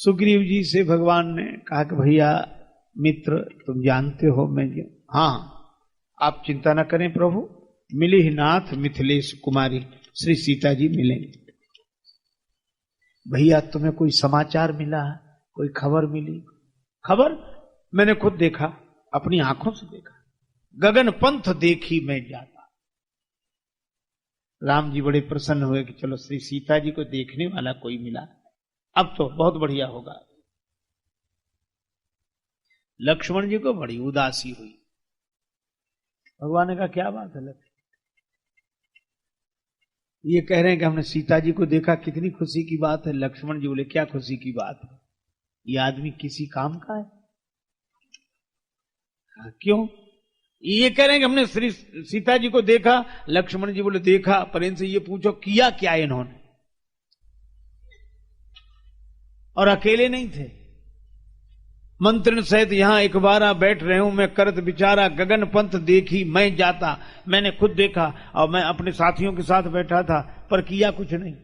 सुग्रीव जी से भगवान ने कहा कि भैया मित्र तुम जानते हो मैं हाँ आप चिंता न करें प्रभु, मिले ही नाथ मिथिलेश कुमारी श्री सीता जी मिलेंगे। भैया तुम्हें कोई समाचार मिला, कोई खबर मिली? खबर मैंने खुद देखा, अपनी आंखों से देखा। गगन पंथ देखी मैं जाता। राम जी बड़े प्रसन्न हुए कि चलो श्री सीता जी को देखने वाला कोई मिला, अब तो बहुत बढ़िया होगा। लक्ष्मण जी को बड़ी उदासी हुई। भगवान ने कहा क्या बात है लक्ष्मण? ये कह रहे हैं कि हमने सीता जी को देखा, कितनी खुशी की बात है। लक्ष्मण जी बोले क्या खुशी की बात है, ये आदमी किसी काम का है? क्यों? ये कह रहे हैं कि हमने श्री सीता जी को देखा। लक्ष्मण जी बोले देखा, पर इनसे ये पूछो किया क्या इन्होंने? और अकेले नहीं थे, मंत्रण सहित यहां एक बार बैठ रहे हूं मैं, करत बिचारा गगन पंथ देखी मैं जाता। मैंने खुद देखा और मैं अपने साथियों के साथ बैठा था, पर किया कुछ नहीं।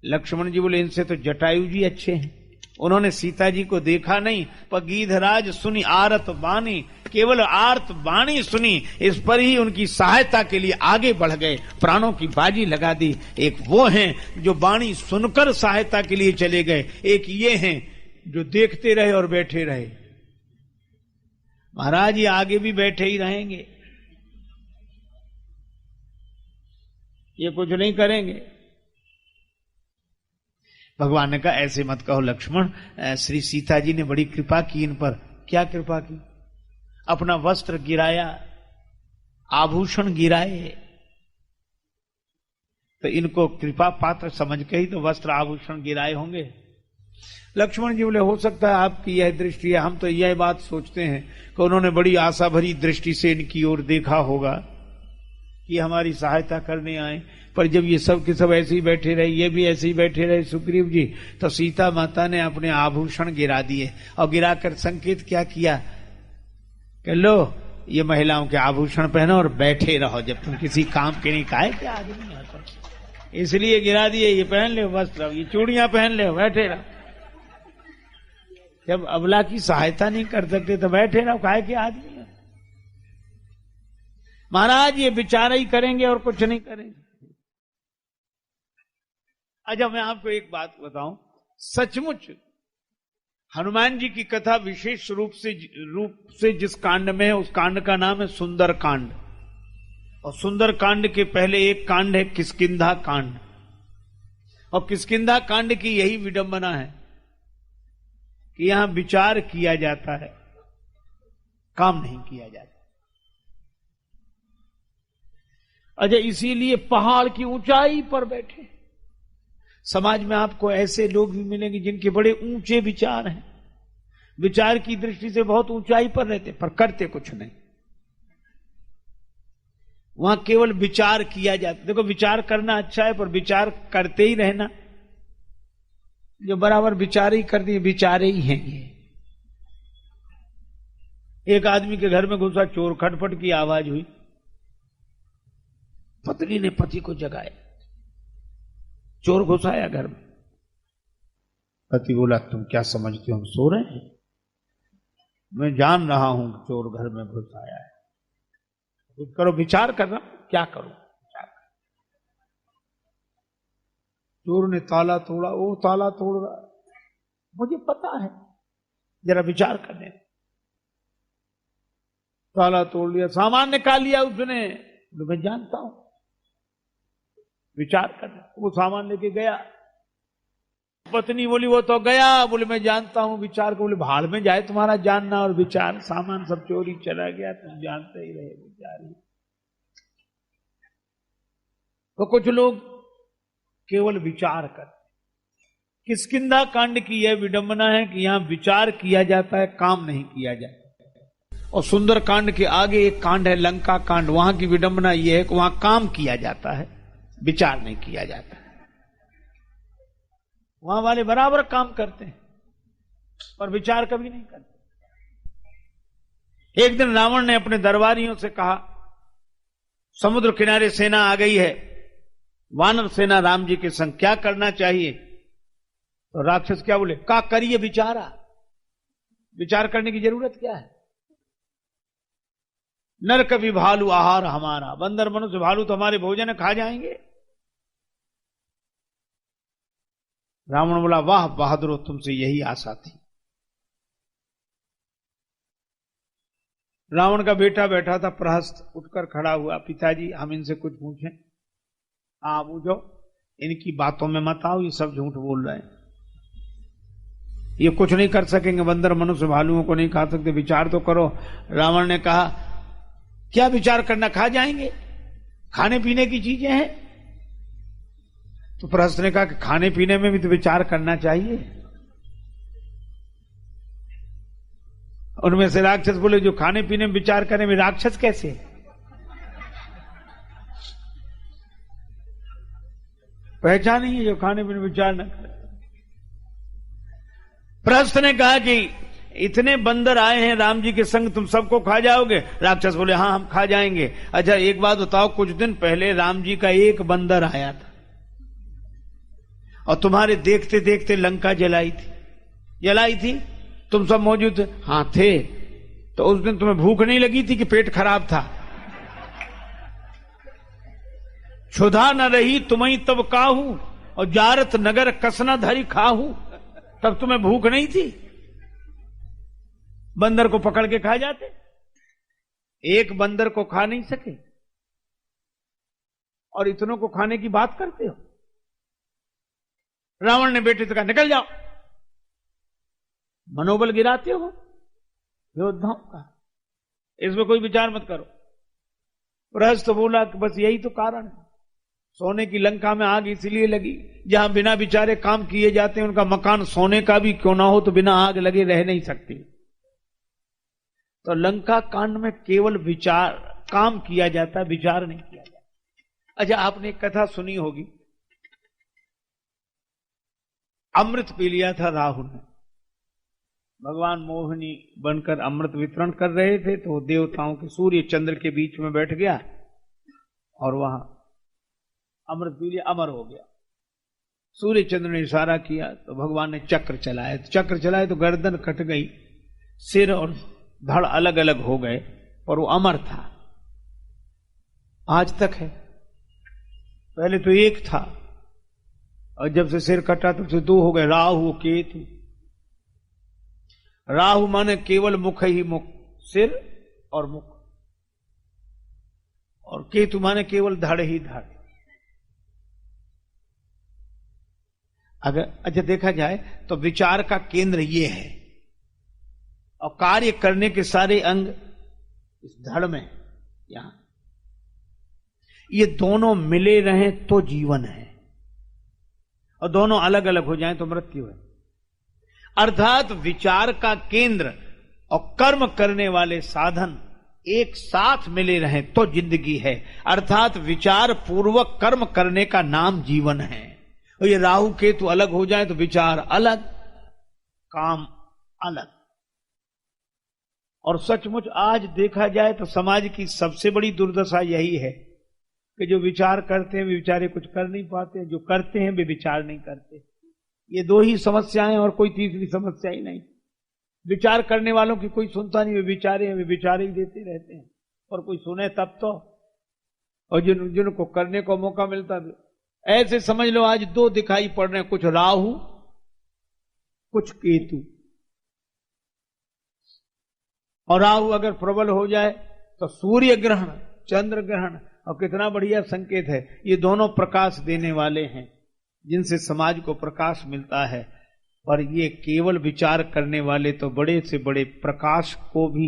लक्ष्मण जी बोले इनसे तो जटायु जी अच्छे हैं, उन्होंने सीता जी को देखा नहीं, पर गीधराज सुनी आरत बानी, केवल आर्त बाणी सुनी, इस पर ही उनकी सहायता के लिए आगे बढ़ गए, प्राणों की बाजी लगा दी। एक वो हैं जो बाणी सुनकर सहायता के लिए चले गए, एक ये हैं जो देखते रहे और बैठे रहे। महाराज ये आगे भी बैठे ही रहेंगे, ये कुछ नहीं करेंगे। भगवान ने कहा ऐसे मत कहो लक्ष्मण, श्री सीता जी ने बड़ी कृपा की इन पर। क्या कृपा की? अपना वस्त्र गिराया, आभूषण गिराए, तो इनको कृपा पात्र समझ के ही तो वस्त्र आभूषण गिराए होंगे। लक्ष्मण जी बोले हो सकता है आपकी यह दृष्टि है, हम तो यह बात सोचते हैं कि उन्होंने बड़ी आशा भरी दृष्टि से इनकी ओर देखा होगा कि हमारी सहायता करने आए, पर जब ये सब के सब ऐसे ही बैठे रहे, ये भी ऐसे ही बैठे रहे सुग्रीव जी, तो सीता माता ने अपने आभूषण गिरा दिए और गिराकर संकेत क्या किया कि लो ये महिलाओं के आभूषण पहनो और बैठे रहो, जब तुम किसी काम के नहीं काहे क्या आदमी आता, इसलिए गिरा दिए, ये पहन ले वस्त्र, ये चूड़ियां पहन ले, बैठे रहो। जब अबला की सहायता नहीं कर सकते तो बैठे रहो, काहे के आदमी है। महाराज ये विचार ही करेंगे और कुछ नहीं करेंगे। अच्छा मैं आपको एक बात बताऊं, सचमुच हनुमान जी की कथा विशेष रूप से जिस कांड में है उस कांड का नाम है सुंदर कांड, और सुंदर कांड के पहले एक कांड है किष्किंधा कांड, और किष्किंधा कांड की यही विडंबना है कि यहां विचार किया जाता है, काम नहीं किया जाता। अच्छा इसीलिए पहाड़ की ऊंचाई पर बैठे। समाज में आपको ऐसे लोग भी मिलेंगे जिनके बड़े ऊंचे विचार हैं, विचार की दृष्टि से बहुत ऊंचाई पर रहते, पर करते कुछ नहीं। वहां केवल विचार किया जाता। देखो विचार करना अच्छा है, पर विचार करते ही रहना, जो बराबर विचार ही कर दिए विचारे ही हैं ये। एक आदमी के घर में घुसा चोर, खटपट की आवाज हुई, पत्नी ने पति को जगाया, चोर घुसाया घर में। पति बोला तुम क्या समझते हो हम सो रहे हैं? मैं जान रहा हूं कि चोर घर में घुस आया है, कुछ करो, विचार कर रहा हूं, क्या करूं? चोर ने ताला तोड़ा, वो ताला तोड़ रहा है, मुझे पता है, जरा विचार करने। ताला तोड़ लिया, सामान निकाल लिया उसने, मैं जानता हूं, विचार करने। वो सामान लेके गया, पत्नी बोली वो तो गया, बोले मैं जानता हूं विचार को। बोले भाड़ में जाए तुम्हारा जानना और विचार, सामान सब चोरी चला गया, तुम जानते ही रहे विचार ही। तो कुछ लोग केवल विचार कर। किष्किंधा कांड की यह विडंबना है कि यहां विचार किया जाता है, काम नहीं किया जाता। और सुंदर कांड के आगे एक कांड है लंका कांड, वहां की विडंबना यह है कि वहां काम किया जाता है, विचार नहीं किया जाता। वहां वाले बराबर काम करते हैं पर विचार कभी नहीं करते। एक दिन रावण ने अपने दरबारियों से कहा समुद्र किनारे सेना आ गई है, वानर सेना राम जी के संग, क्या करना चाहिए? तो राक्षस क्या बोले, का करिए विचारा, विचार करने की जरूरत क्या है। नर कभी भालू आहार हमारा, बंदर मनुष्य भालू तो हमारे भोजन खा जाएंगे। रावण बोला, वाह बहादुरो, तुमसे यही आशा थी। रावण का बेटा बैठा था प्रहस्त, उठकर खड़ा हुआ, पिताजी हम इनसे कुछ पूछें। हाँ पूछो, इनकी बातों में मत आओ, ये सब झूठ बोल रहे हैं, ये कुछ नहीं कर सकेंगे, बंदर मनुष्य भालुओं को नहीं खा सकते, विचार तो करो। रावण ने कहा, क्या विचार करना, खा जाएंगे, खाने पीने की चीजें हैं। तो प्रहस्त ने कहा कि खाने पीने में भी तो विचार करना चाहिए। उनमें से राक्षस बोले, जो खाने पीने में विचार करें वे राक्षस कैसे। पहचान ही है जो खाने पीने में विचार न करे। प्रहस्त ने कहा कि इतने बंदर आए हैं राम जी के संग, तुम सबको खा जाओगे। राक्षस बोले, हाँ हम खा जाएंगे। अच्छा एक बात बताओ, कुछ दिन पहले राम जी का एक बंदर आया था और तुम्हारे देखते देखते लंका जलाई थी, तुम सब मौजूद थे। हाँ थे। तो उस दिन तुम्हें भूख नहीं लगी थी कि पेट खराब था। क्षुधा न रही तुम्हें तब काहू, और जारत नगर कसना धरी खाहू, तब तुम्हें भूख नहीं थी। बंदर को पकड़ के खा जाते, एक बंदर को खा नहीं सके और इतनों को खाने की बात करते हो। रावण ने बेटे से कहा, निकल जाओ, मनोबल गिराते हो योद्धाओं का, इसमें कोई विचार मत करो। प्रहस्त बोला कि बस यही तो कारण है, सोने की लंका में आग इसलिए लगी, जहां बिना विचारे काम किए जाते हैं, उनका मकान सोने का भी क्यों ना हो तो बिना आग लगे रह नहीं सकती। तो लंका कांड में केवल विचार, काम किया जाता, विचार नहीं किया जाता। अच्छा आपने एक कथा सुनी होगी, अमृत पी लिया था राहुल ने। भगवान मोहिनी बनकर अमृत वितरण कर रहे थे, तो देवताओं के सूर्य चंद्र के बीच में बैठ गया और वहां अमृत पी लिया, अमर हो गया। सूर्य चंद्र ने इशारा किया तो भगवान ने चक्र चलाए तो गर्दन कट गई, सिर और धड़ अलग अलग हो गए, और वो अमर था। आज तक है, पहले तो एक था और जब से सिर कटा तब से दो हो गए, राहु केतु। राहु माने केवल मुख ही मुख, सिर और मुख, और केतु माने केवल धड़ ही धड़। अगर अच्छा देखा जाए तो विचार का केंद्र ये है और कार्य करने के सारे अंग इस धड़ में, यहां। ये दोनों मिले रहें तो जीवन है, और दोनों अलग अलग हो जाएं तो मृत्यु है। अर्थात विचार का केंद्र और कर्म करने वाले साधन एक साथ मिले रहें तो जिंदगी है। अर्थात विचार पूर्वक कर्म करने का नाम जीवन है। और ये राहु केतु अलग हो जाए तो विचार अलग, काम अलग। और सचमुच आज देखा जाए तो समाज की सबसे बड़ी दुर्दशा यही है कि जो विचार करते हैं वे बेचारे कुछ कर नहीं पाते, जो करते हैं वे विचार नहीं करते। ये दो ही समस्याएं और कोई तीसरी समस्या ही नहीं। विचार करने वालों की कोई सुनता नहीं, वे विचारे ही देते रहते हैं, और कोई सुने तब तो। और जिनको करने को मौका मिलता, ऐसे समझ लो आज दो दिखाई पड़ रहे हैं, कुछ राहु कुछ केतु। और राहु अगर प्रबल हो जाए तो सूर्य ग्रहण, चंद्र ग्रहण, और कितना बढ़िया संकेत है। ये दोनों प्रकाश देने वाले हैं जिनसे समाज को प्रकाश मिलता है। और ये केवल विचार करने वाले तो बड़े से बड़े प्रकाश को भी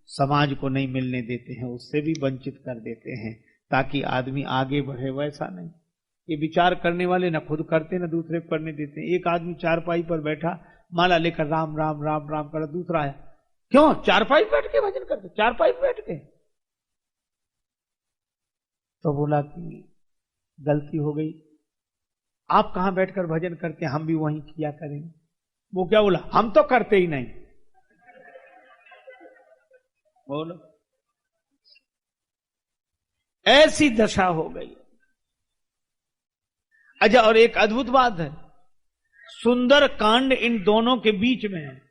समाज को नहीं मिलने देते हैं, उससे भी वंचित कर देते हैं ताकि आदमी आगे बढ़े। वैसा नहीं, ये विचार करने वाले न खुद करते न दूसरे को करने देते हैं। एक आदमी चारपाई पर बैठा माला लेकर राम राम राम राम कर, दूसरा आया, क्यों चारपाई बैठ के भजन करते, चारपाई बैठ के। तो बोला कि गलती हो गई, आप कहां बैठकर भजन करते हैं, हम भी वहीं किया करेंगे। वो क्या बोला, हम तो करते ही नहीं। बोलो, ऐसी दशा हो गई। अच्छा, और एक अद्भुत बात है, सुंदर कांड इन दोनों के बीच में है,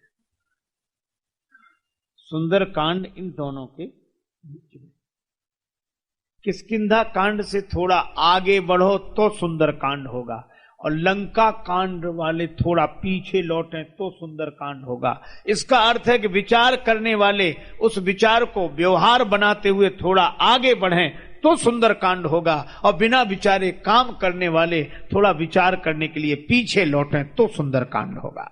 सुंदर कांड इन दोनों के बीच में। किष्किंधा कांड से थोड़ा आगे बढ़ो तो सुंदर कांड होगा, और लंका कांड वाले थोड़ा पीछे लौटे तो सुंदर कांड होगा। इसका अर्थ है कि विचार करने वाले उस विचार को व्यवहार बनाते हुए थोड़ा आगे बढ़ें तो सुंदर कांड होगा, और बिना विचारे काम करने वाले थोड़ा विचार करने के लिए पीछे लौटें तो सुंदर कांड होगा।